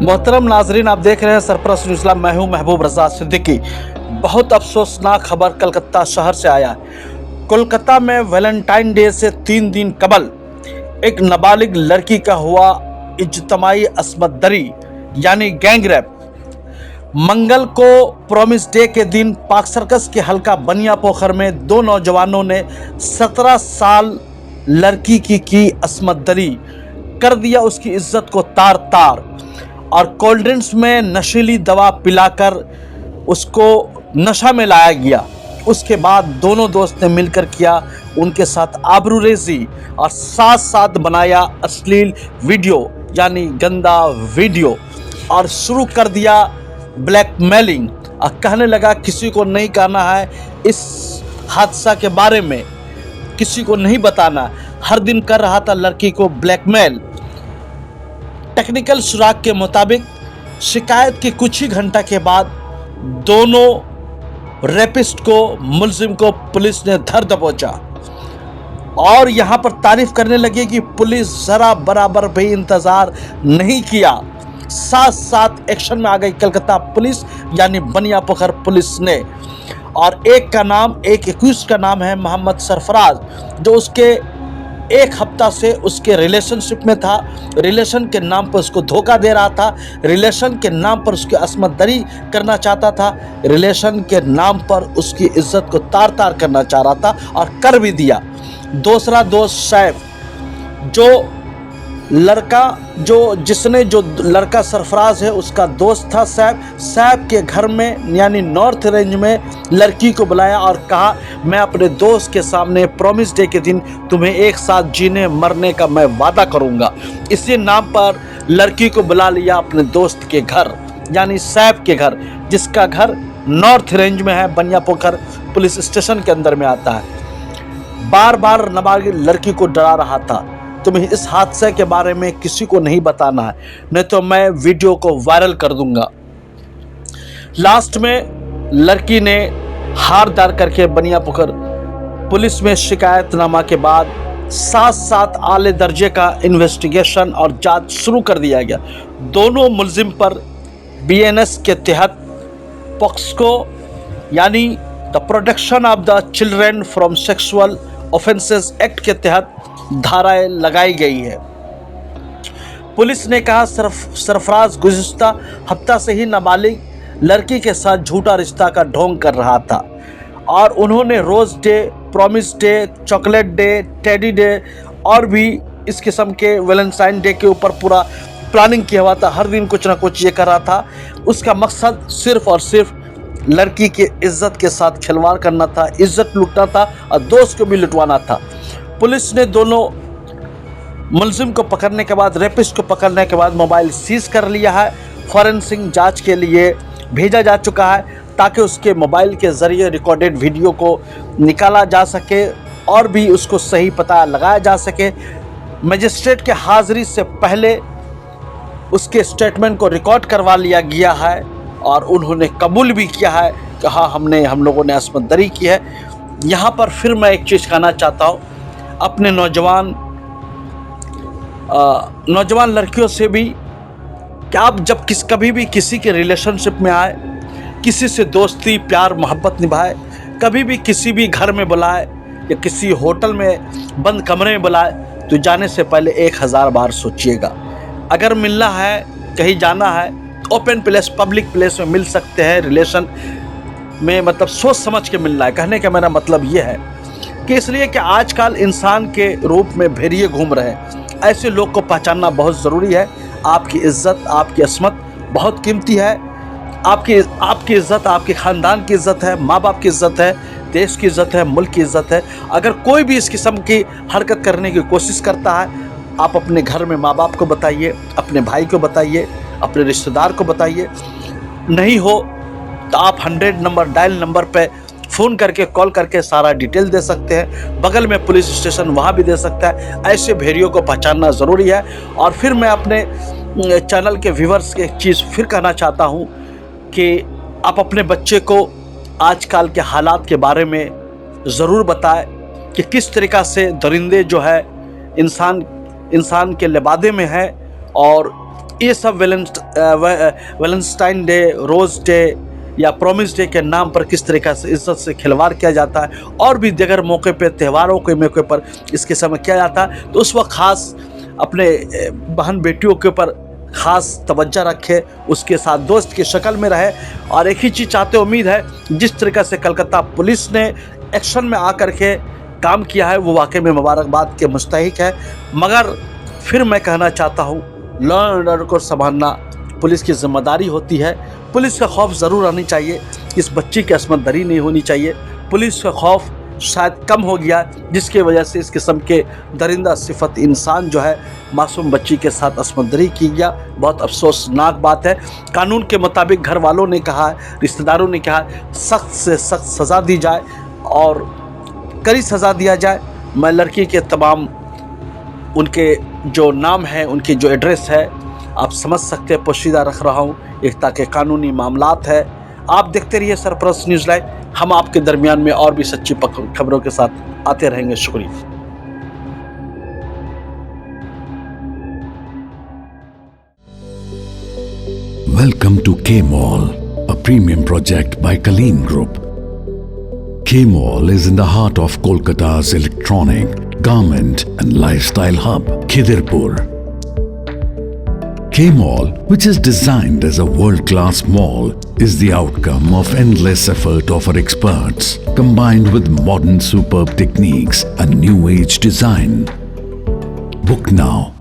मोहतरम नाजरीन, आप देख रहे हैं सरपरस्त न्यूज़। मैं हूं महबूब रजा सिद्दीकी। बहुत अफसोसनाक खबर कलकत्ता शहर से आया है। कोलकाता में वैलेंटाइन डे से 3 दिन कबल एक नाबालिग लड़की का हुआ इज्तिमाई अस्मत दरी यानी गैंग रेप। मंगल को प्रॉमिस डे के दिन पाक सर्कस के हल्का बनिया पोखर में 2 नौजवानों ने 17 साल लड़की की अस्मत दरी कर दिया, उसकी इज्जत को तार तार। और कोल्ड ड्रिंक्स में नशीली दवा पिलाकर उसको नशा में लाया गया। उसके बाद दोनों दोस्त ने मिलकर किया उनके साथ आबरूरेजी और साथ साथ बनाया अश्लील वीडियो यानी गंदा वीडियो और शुरू कर दिया ब्लैकमेलिंग। और कहने लगा किसी को नहीं कहना है इस हादसा के बारे में, किसी को नहीं बताना। हर दिन कर रहा था लड़की को ब्लैकमेल। टेक्निकल सुराग के मुताबिक शिकायत के कुछ ही घंटा के बाद दोनों रेपिस्ट को, मुलजिम को पुलिस ने धर दबोचा और यहां पर तारीफ करने लगे कि पुलिस जरा बराबर भी इंतजार नहीं किया। साथ साथ एक्शन में आ गई कलकत्ता पुलिस यानी बनिया पोखर पुलिस ने। और एक एक्यूज का नाम है मोहम्मद सरफराज, जो उसके 1 हफ्ता से उसके रिलेशनशिप में था। रिलेशन के नाम पर उसको धोखा दे रहा था, रिलेशन के नाम पर उसकी अस्मत दरी करना चाहता था, रिलेशन के नाम पर उसकी इज्जत को तार तार करना चाह रहा था और कर भी दिया। दूसरा दोस्त सैफ, जो लड़का सरफराज है उसका दोस्त था सैफ के घर में यानी नॉर्थ रेंज में लड़की को बुलाया और कहा मैं अपने दोस्त के सामने प्रॉमिस डे के दिन तुम्हें एक साथ जीने मरने का मैं वादा करूंगा। इसी नाम पर लड़की को बुला लिया अपने दोस्त के घर यानी सैफ के घर, जिसका घर नॉर्थ रेंज में है, बनिया पोखर पुलिस स्टेशन के अंदर में आता है। बार बार नाबालिग लड़की को डरा रहा था, तुम्हें इस हादसे के बारे में किसी को नहीं बताना है, नहीं तो मैं वीडियो को वायरल कर दूंगा। लास्ट में लड़की ने हार दार करके बनिया पोखर पुलिस में शिकायतनामा के बाद साथ आले दर्जे का इन्वेस्टिगेशन और जांच शुरू कर दिया गया। दोनों मुलजिम पर BNS के तहत पॉक्सको यानी the protection of the children from sexual offences act के तहत धाराएं लगाई गई है। पुलिस ने कहा सरफराज गुज़िश्ता हफ्ता से ही नाबालिग लड़की के साथ झूठा रिश्ता का ढोंग कर रहा था और उन्होंने rose day, promise day, chocolate day, teddy day और भी इस किस्म के वैलेंटाइन डे के ऊपर पूरा प्लानिंग किया हुआ था। हर दिन कुछ ना कुछ ये कर रहा था। उसका मकसद सिर्फ और सिर्फ लड़की की इज्जत के साथ खिलवाड़ करना था, इज्जत लूटना था और दोस्त को भी लुटवाना था। पुलिस ने दोनों मुलजिम को पकड़ने के बाद, रेपिस्ट को पकड़ने के बाद मोबाइल सीज कर लिया है। फॉरेंसिक जांच के लिए भेजा जा चुका है ताकि उसके मोबाइल के ज़रिए रिकॉर्डेड वीडियो को निकाला जा सके और भी उसको सही पता लगाया जा सके। मजिस्ट्रेट के हाजिरी से पहले उसके स्टेटमेंट को रिकॉर्ड करवा लिया गया है और उन्होंने कबूल भी किया है कि हाँ हम लोगों ने अस्मत दरी की है। यहाँ पर फिर मैं एक चीज़ कहना चाहता हूँ अपने नौजवान लड़कियों से भी कि आप जब कभी भी किसी के रिलेशनशिप में आए, किसी से दोस्ती प्यार मोहब्बत निभाए, कभी भी किसी भी घर में बुलाए या किसी होटल में बंद कमरे में बुलाए तो जाने से पहले 1000 बार सोचिएगा। अगर मिलना है, कहीं जाना है, ओपन प्लेस, पब्लिक प्लेस में मिल सकते हैं। रिलेशन में मतलब सोच समझ के मिलना है। कहने का मेरा मतलब ये है कि इसलिए कि आजकल इंसान के रूप में भेड़िए घूम रहे हैं। ऐसे लोग को पहचानना बहुत ज़रूरी है। आपकी इज़्ज़त, आपकी अस्मत बहुत कीमती है। आपकी इज़्ज़त, आपके ख़ानदान की इज़्ज़त है, माँ बाप की इज़्ज़त है, देश की इज़्ज़त है, मुल्क की इज़्ज़त है। अगर कोई भी इस किस्म की हरकत करने की कोशिश करता है, आप अपने घर में माँ बाप को बताइए, अपने भाई को बताइए, अपने रिश्तेदार को बताइए। नहीं हो तो आप 100 नंबर डायल नंबर पे फ़ोन करके, कॉल करके सारा डिटेल दे सकते हैं। बगल में पुलिस स्टेशन वहाँ भी दे सकता है। ऐसे भेड़ियों को पहचानना ज़रूरी है। और फिर मैं अपने चैनल के व्यूवर्स के एक चीज़ फिर कहना चाहता हूँ कि आप अपने बच्चे को आजकल के हालात के बारे में ज़रूर बताएं कि किस तरीक़ा से दरिंदे जो है इंसान के लिबादे में है और ये सब वैलेंटाइन डे, रोज़ डे या प्रॉमिस डे के नाम पर किस तरीक़े से इज्जत से खिलवाड़ किया जाता है, और भी दीगर मौके पे, त्योहारों के मौके पर इसके समय किया जाता है। तो उस वक्त ख़ास अपने बहन बेटियों के ऊपर ख़ास तवज्जो रखे, उसके साथ दोस्त की शक्ल में रहे। और एक ही चीज़ चाहते, उम्मीद है जिस तरीक़े से कलकत्ता पुलिस ने एक्शन में आकर के काम किया है वो वाकई में मुबारकबाद के मुस्तहिक है। मगर फिर मैं कहना चाहता हूँ, लॉ एंड ऑर्डर को संभालना पुलिस की जिम्मेदारी होती है। पुलिस का खौफ ज़रूर आनी चाहिए, इस बच्ची की असमत दरी नहीं होनी चाहिए। पुलिस का खौफ शायद कम हो गया, जिसकी वजह से इस किस्म के दरिंदा सिफत इंसान जो है मासूम बच्ची के साथ असमत दरी की गया। बहुत अफसोसनाक बात है। कानून के मुताबिक घर वालों ने कहा, रिश्तेदारों ने कहा, सख्त से सख्त सज़ा दी जाए और कड़ी सज़ा दिया जाए। मैं लड़की के तमाम उनके जो नाम है, उनकी जो एड्रेस है, आप समझ सकते हैं, पोशीदा रख रहा हूँ एक, ताकि कानूनी मामलात है। आप देखते रहिए सरपरस्त न्यूज़ लाइव, हम आपके दरमियान में और भी सच्ची खबरों के साथ आते रहेंगे। शुक्रिया। Welcome to K-Mall, a premium project by Kaleen Group. K-Mall is in the heart of Kolkata's electronic, garment and lifestyle hub, Khidirpur. K-Mall, which is designed as a world-class mall, is the outcome of endless effort of our experts, combined with modern superb techniques and new age design. Book now